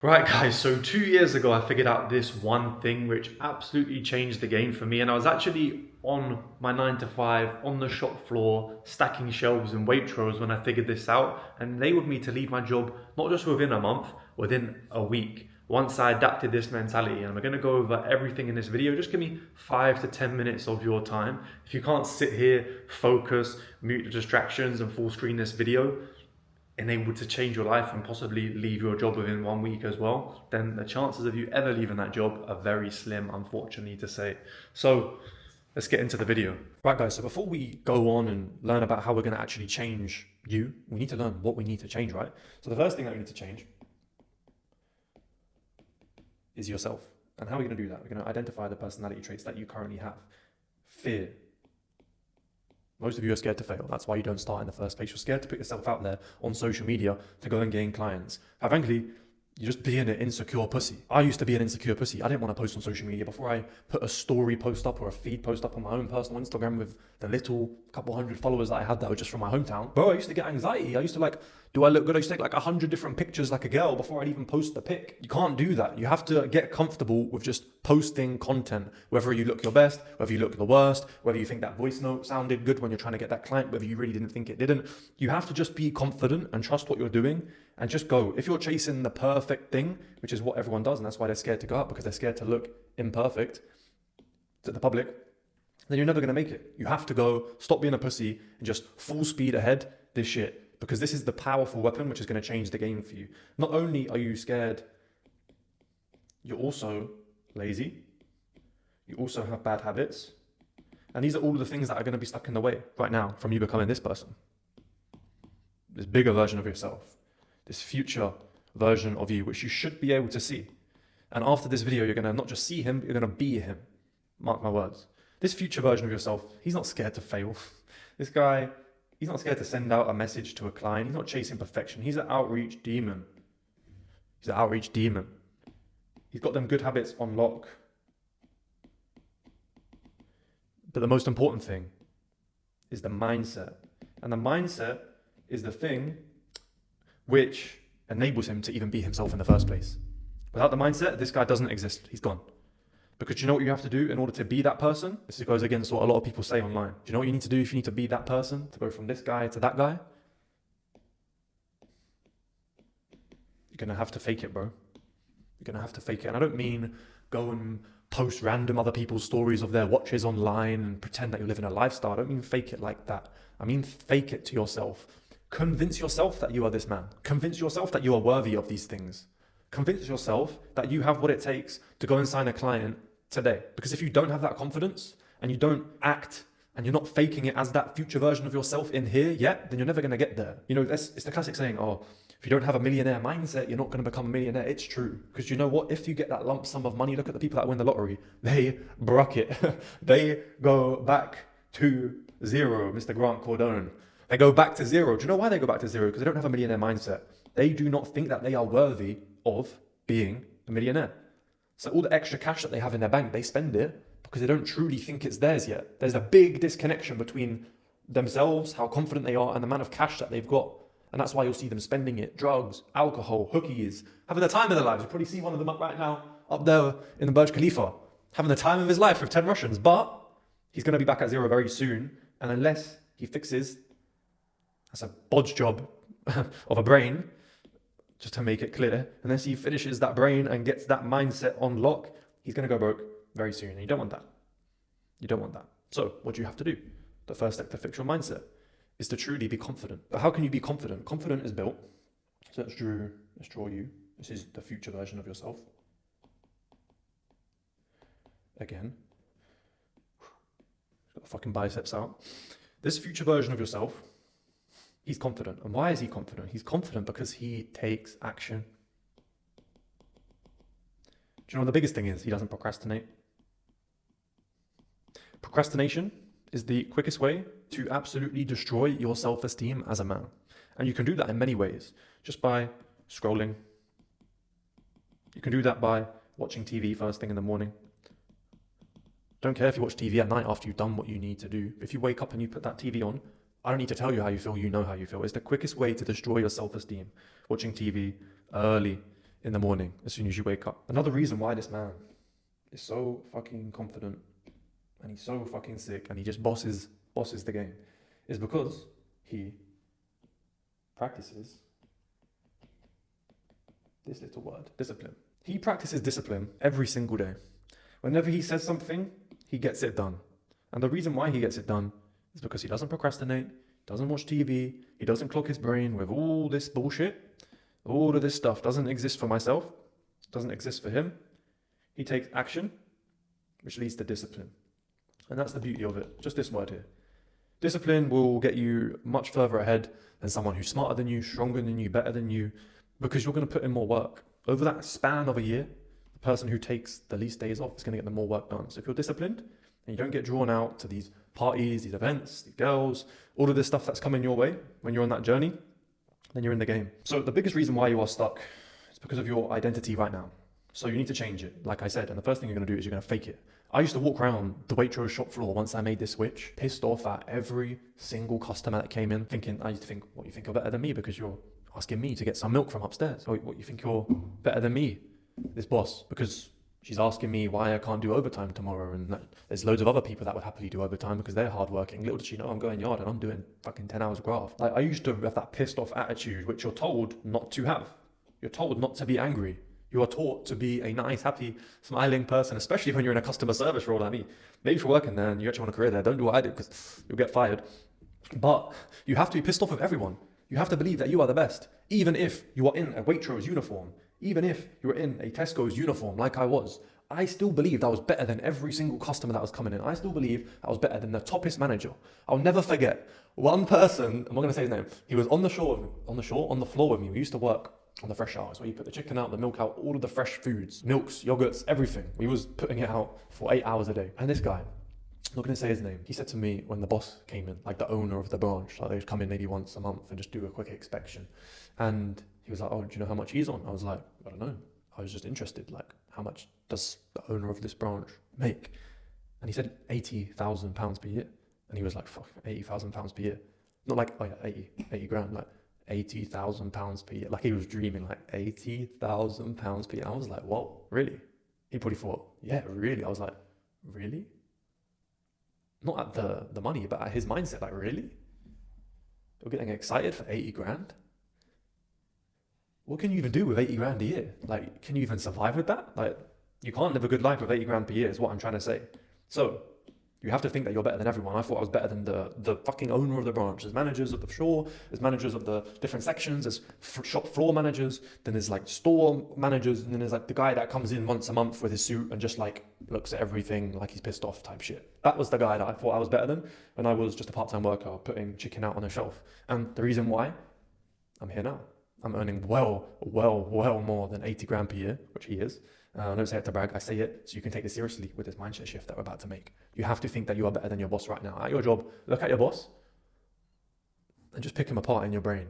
Right, guys, so 2 years ago, I figured out this one thing which absolutely changed the game for me. And I was actually on my 9 to 5 on the shop floor, stacking shelves in Waitrose when I figured this out and enabled me to leave my job not just within a month, within a week. Once I adapted this mentality, and we're going to go over everything in this video. Just give me 5 to 10 minutes of your time. If you can't sit here, focus, mute the distractions, and full screen this video, enabled to change your life and possibly leave your job within 1 week as well, then the chances of you ever leaving that job are very slim, unfortunately to say. So let's get into the video. Right, guys, so before we go on and learn about how we're going to actually change you, we need to learn what we need to change, right? So the first thing that we need to change is yourself. And how are we going to do that? We're going to identify the personality traits that you currently have. Fear. Most of you are scared to fail. That's why you don't start in the first place. You're scared to put yourself out there on social media to go and gain clients. Frankly, you're just being an insecure pussy. I used to be an insecure pussy. I didn't want to post on social media. Before I put a story post up or a feed post up on my own personal Instagram with the little couple hundred followers that I had that were just from my hometown. Bro, I used to get anxiety. I used to do I look good? I used to take like 100 different pictures like a girl before I'd even post the pic. You can't do that. You have to get comfortable with just posting content, whether you look your best, whether you look the worst, whether you think that voice note sounded good when you're trying to get that client, whether you really didn't think it didn't. You have to just be confident and trust what you're doing and just go. If you're chasing the perfect thing, which is what everyone does, and that's why they're scared to go out, because they're scared to look imperfect to the public, then you're never going to make it. You have to go, stop being a pussy and just full speed ahead this shit, because this is the powerful weapon which is going to change the game for you. Not only are you scared, you're also lazy. You also have bad habits. And these are all of the things that are going to be stuck in the way right now from you becoming this person. This bigger version of yourself. This future version of you, which you should be able to see. And after this video, you're going to not just see him, you're going to be him. Mark my words. This future version of yourself, he's not scared to fail. This guy, he's not scared to send out a message to a client. He's not chasing perfection. He's an outreach demon. He's an outreach demon. He's got them good habits on lock. But the most important thing is the mindset. And the mindset is the thing which enables him to even be himself in the first place. Without the mindset, this guy doesn't exist. He's gone. Because you know what you have to do in order to be that person? This goes against what a lot of people say online. Do you know what you need to do if you need to be that person? To go from this guy to that guy? You're going to have to fake it, bro. You're going to have to fake it. And I don't mean go and post random other people's stories of their watches online and pretend that you're living a lifestyle. I don't mean fake it like that. I mean fake it to yourself. Convince yourself that you are this man. Convince yourself that you are worthy of these things. Convince yourself that you have what it takes to go and sign a client today. Because if you don't have that confidence and you don't act and you're not faking it as that future version of yourself in here yet, then you're never going to get there. You know, it's the classic saying, oh, if you don't have a millionaire mindset, you're not going to become a millionaire. It's true. Because you know what? If you get that lump sum of money, look at the people that win the lottery. They brook it. They go back to zero, Mr. Grant Cardone. They go back to zero. Do you know why they go back to zero? Because they don't have a millionaire mindset. They do not think that they are worthy of being a millionaire. So all the extra cash that they have in their bank, they spend it because they don't truly think it's theirs yet. There's a big disconnection between themselves, how confident they are, and the amount of cash that they've got. And that's why you'll see them spending it. Drugs, alcohol, hookies, having the time of their lives. You probably see one of them up right now, up there in the Burj Khalifa, having the time of his life with 10 Russians. But he's going to be back at zero very soon. And unless he fixes, that's a bodge job of a brain, just to make it clear, unless he finishes that brain and gets that mindset on lock, he's going to go broke very soon. And you don't want that. You don't want that. So what do you have to do? The first step to fix your mindset is to truly be confident. But how can you be confident? Confident is built. So let's draw you. This is the future version of yourself. Again. Got the fucking biceps out. This future version of yourself, he's confident. And why is he confident? He's confident because he takes action. Do you know what the biggest thing is? He doesn't procrastinate. Procrastination is the quickest way to absolutely destroy your self-esteem as a man. And you can do that in many ways. Just by scrolling. You can do that by watching TV first thing in the morning. Don't care if you watch TV at night after you've done what you need to do. If you wake up and you put that TV on, I don't need to tell you how you feel, you know how you feel. It's the quickest way to destroy your self-esteem. Watching TV early in the morning as soon as you wake up. Another reason why this man is so fucking confident and he's so fucking sick and he just bosses the game is because he practices this little word, discipline. He practices discipline every single day. Whenever he says something, he gets it done. And the reason why he gets it done is because he doesn't procrastinate, doesn't watch TV, he doesn't clock his brain with all this bullshit. All of this stuff doesn't exist for myself, doesn't exist for him. He takes action, which leads to discipline. And that's the beauty of it, just this word here. Discipline will get you much further ahead than someone who's smarter than you, stronger than you, better than you, because you're going to put in more work. Over that span of a year, the person who takes the least days off is going to get the more work done. So if you're disciplined and you don't get drawn out to these parties, these events, these girls, all of this stuff that's coming your way when you're on that journey, then you're in the game. So the biggest reason why you are stuck is because of your identity right now. So you need to change it, like I said, and the first thing you're going to do is you're going to fake it. I used to walk around the Waitrose shop floor once I made this switch, pissed off at every single customer that came in, I used to think, what, you think you're better than me because you're asking me to get some milk from upstairs? Or what, you think you're better than me, this boss, because she's asking me why I can't do overtime tomorrow, and there's loads of other people that would happily do overtime because they're hardworking. Little did she know I'm going yard and I'm doing fucking 10 hours graft. Like, I used to have that pissed off attitude, which you're told not to have. You're told not to be angry. You are taught to be a nice, happy, smiling person, especially when you're in a customer service role like me. Maybe if you're working there and you actually want a career there, don't do what I do because you'll get fired. But you have to be pissed off with everyone. You have to believe that you are the best, even if you are in a Waitrose uniform, even if you're in a Tesco's uniform like I was. I still believed I was better than every single customer that was coming in. I still believe I was better than the toppest manager. I'll never forget one person, I'm not going to say his name, he was on the floor with me. We used to work on the fresh hours where you put the chicken out, the milk out, all of the fresh foods, milks, yogurts, everything. We was putting it out for 8 hours a day. And this guy, I'm not going to say his name, he said to me when the boss came in, like the owner of the branch, like they'd come in maybe once a month and just do a quick inspection. And he was like, oh, do you know how much he's on? I was like, I don't know. I was just interested, like, how much does the owner of this branch make? And he said £80,000 per year. And he was like, fuck, £80,000 per year. Not like, oh yeah, 80 grand, like £80,000 per year. Like, he was dreaming, like £80,000 per year. I was like, whoa, really? He probably thought, yeah, really? I was like, really? Not at the money, but at his mindset, like, really? You're getting excited for 80 grand? What can you even do with 80 grand a year? Like, can you even survive with that? Like, you can't live a good life with 80 grand per year is what I'm trying to say. So you have to think that you're better than everyone. I thought I was better than the fucking owner of the branch. There's managers of the store, there's managers of the different sections, there's shop floor managers, then there's like store managers, and then there's like the guy that comes in once a month with his suit and just like looks at everything like he's pissed off type shit. That was the guy that I thought I was better than when I was just a part-time worker putting chicken out on a shelf. And the reason why, I'm here now. I'm earning well more than 80 grand per year, which he is. I don't say it to brag, I say it so you can take this seriously with this mindset shift that we're about to make. You have to think that you are better than your boss right now. At your job, look at your boss and just pick him apart in your brain.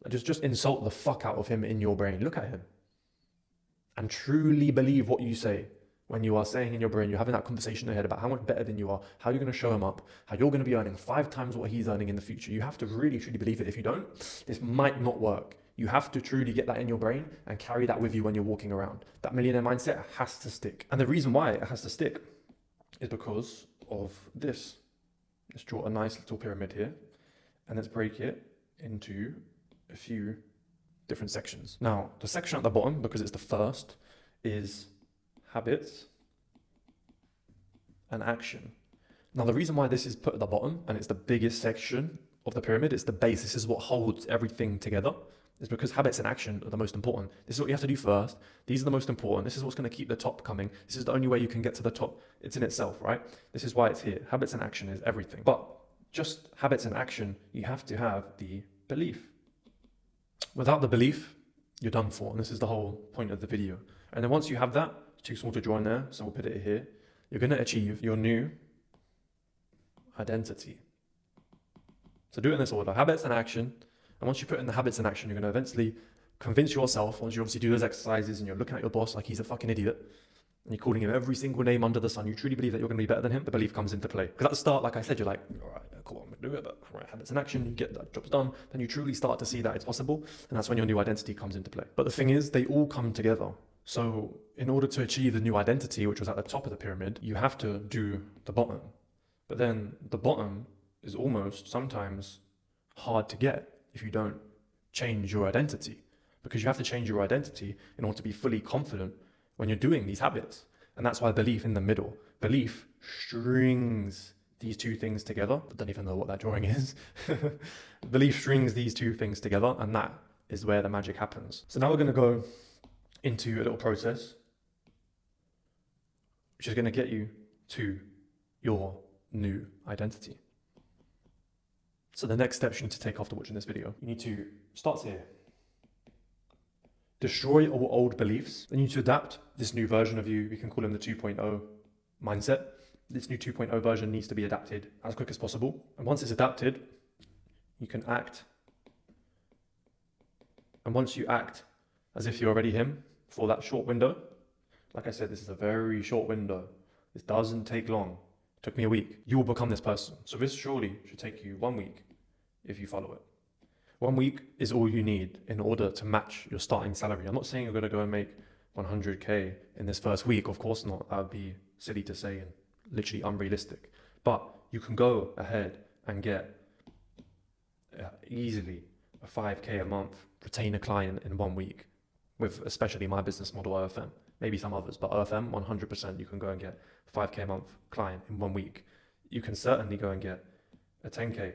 Just insult the fuck out of him in your brain. Look at him and truly believe what you say when you are saying in your brain, you're having that conversation in your head about how much better than you are, how you're going to show him up, how you're going to be earning 5 times what he's earning in the future. You have to really, truly believe it. If you don't, this might not work. You have to truly get that in your brain and carry that with you when you're walking around. That millionaire mindset has to stick. And the reason why it has to stick is because of this. Let's draw a nice little pyramid here and let's break it into a few different sections. Now, the section at the bottom, because it's the first, is habits and action. Now, the reason why this is put at the bottom and it's the biggest section of the pyramid, it's the base, this is what holds everything together, is because habits and action are the most important. This is what you have to do first. These are the most important. This is what's going to keep the top coming. This is the only way you can get to the top. It's in itself, right? This is why it's here. Habits and action is everything. But just habits and action, you have to have the belief. Without the belief, you're done for. And this is the whole point of the video. And then once you have that, it's too small to draw in there, so we'll put it here. You're going to achieve your new identity. So do it in this order, habits and action. And once you put in the habits and action, you're going to eventually convince yourself, once you obviously do those exercises and you're looking at your boss like he's a fucking idiot, and you're calling him every single name under the sun, you truly believe that you're going to be better than him, the belief comes into play. Because at the start, like I said, you're like, all right, cool, I'm going to do it, but right, habits in action, you get that job's done, then you truly start to see that it's possible, and that's when your new identity comes into play. But the thing is, they all come together. So in order to achieve the new identity, which was at the top of the pyramid, you have to do the bottom. But then the bottom is almost sometimes hard to get if you don't change your identity, because you have to change your identity in order to be fully confident when you're doing these habits. And that's why belief in the middle. Belief strings these two things together. I don't even know what that drawing is. Belief strings these two things together, and that is where the magic happens. So now we're going to go into a little process which is going to get you to your new identity. So the next steps you need to take after watching this video, you need to start here. Destroy all old beliefs. Then you need to adapt this new version of you. We can call them the 2.0 mindset. This new 2.0 version needs to be adapted as quick as possible. And once it's adapted, you can act. And once you act as if you're already him for that short window, like I said, this is a very short window. This doesn't take long. It took me a week. You will become this person. So this surely should take you 1 week if you follow it. 1 week is all you need in order to match your starting salary. I'm not saying you're going to go and make 100K in this first week. Of course not. That would be silly to say and literally unrealistic. But you can go ahead and get easily a 5K a month, retain a client in 1 week with especially my business model, OFM. Maybe some others, but OFM, 100% you can go and get a 5K a month client in 1 week. You can certainly go and get a 10K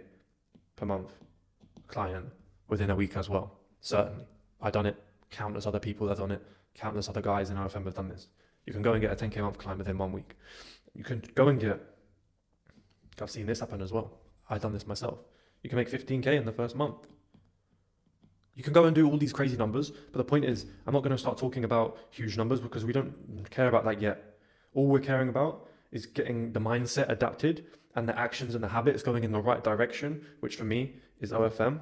per month client within a week as well. Certainly. I've done it. Countless other people have done it. Countless other guys in OFM have done this. You can go and get a 10K a month client within 1 week. You can go and get, I've seen this happen as well. I've done this myself. You can make 15K in the first month. You can go and do all these crazy numbers, but the point is, I'm not going to start talking about huge numbers because we don't care about that yet. All we're caring about is getting the mindset adapted and the actions and the habits going in the right direction, which for me is OFM.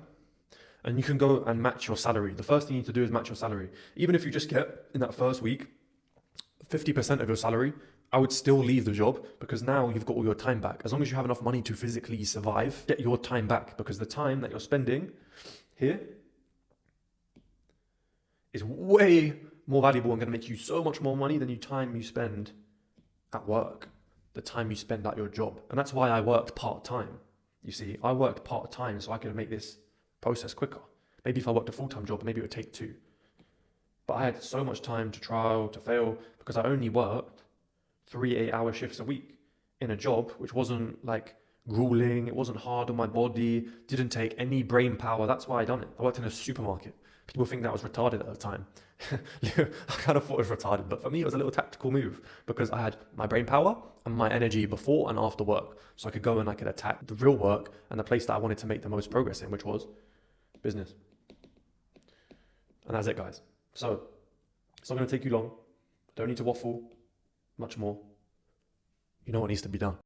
And you can go and match your salary. The first thing you need to do is match your salary. Even if you just get in that first week 50% of your salary, I would still leave the job because now you've got all your time back. As long as you have enough money to physically survive, get your time back, because the time that you're spending here is way more valuable and going to make you so much more money than the time you spend at work, the time you spend at your job. And that's why I worked part-time. You see, I worked part-time so I could make this process quicker. Maybe if I worked a full-time job, maybe it would take 2. But I had so much time to trial, to fail, because I only worked 3 8-hour shifts a week in a job which wasn't like grueling, it wasn't hard on my body, didn't take any brain power. That's why I done it. I worked in a supermarket. People think that was retarded at the time. I kind of thought it was retarded, but for me it was a little tactical move because I had my brain power and my energy before and after work. So I could go and I could attack the real work and the place that I wanted to make the most progress in, which was business. And that's it, guys. So it's not going to take you long. Don't need to waffle much more. You know what needs to be done.